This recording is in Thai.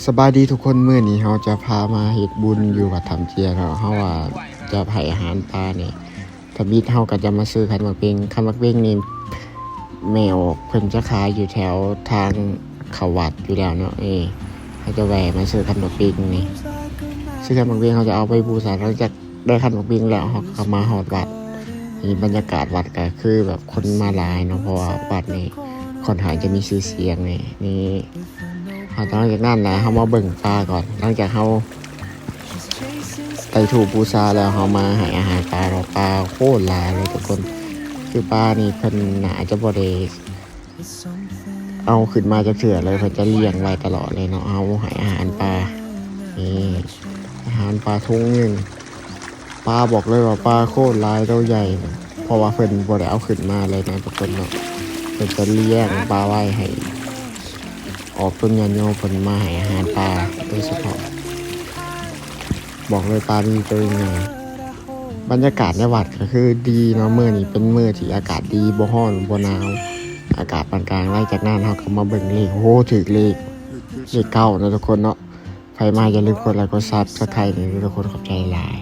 สบายดีทุกคนมื้อนี้เราจะพามาเฮ็ดบุญอยู่วัดถ้ำเจียเนาะเฮาว่าจะให้อาหารปลานี่ถ้ามีเฮาก็จะมาซื้อขันหมากเบงขันหมากเบงนี่แมวเพิ่นจะขายอยู่แถวทางเขาวัดอยู่แล้วเนาะเขาจะแวะมาซื้อขันหมากเบงนี่ซื้อขันหมากเบงเขาจะเอาไปบูชาหลังจากได้ขันหมากเบงแล้วเฮาก็มาฮอดวัดนี่บรรยากาศวัดก็คือแบบคนมาหลายเนาะเพราะว่าวัดนี่ค่อนข้างจะมีชื่อเสียงนี่หลังจากนั้นนะเขามาเบิ่งปลาก่อนหลังจากเขาไต่ถูกบูชาแล้วเขามาให้อาหารปลาเราปลาโคตรหลายเลยทุกคนคือปลานี่เพิ่นหนาจะบ่ได้เอาขึ้นมาจะเถื่อเลยเพิ่นจะเลี้ยงไว้ตลอดเลยเนาะเอาให้อาหารปลานี่อาหารปลาทุ่งนึงปลาบอกเลยว่าปลาโคตรหลายตัวใหญ่เพราะว่าเพิ่นบ่ได้เอาขึ้นมาเลยนะทุกคนเนาะเพิ่นจะเลี้ยงปลาไว้ให้ออกต้นยันโยผลมาให้อาหารปลาโดยเฉพาะบอกเลยปลามีตัวยังไงบรรยากาศในวัดก็คือดีเนาะมื้อนี้เป็นมื้อที่อากาศดีบ่ร้อนบ่หนาวอากาศปานกลางหลังจากนั้นเฮาก็มาเบิ่งเลขโอ้ถูกเลขเก้านะทุกคนเนาะใครมาอย่าลืมกดไลค์กดซับสไครบ์นี่ทุกคนขอบใจหลาย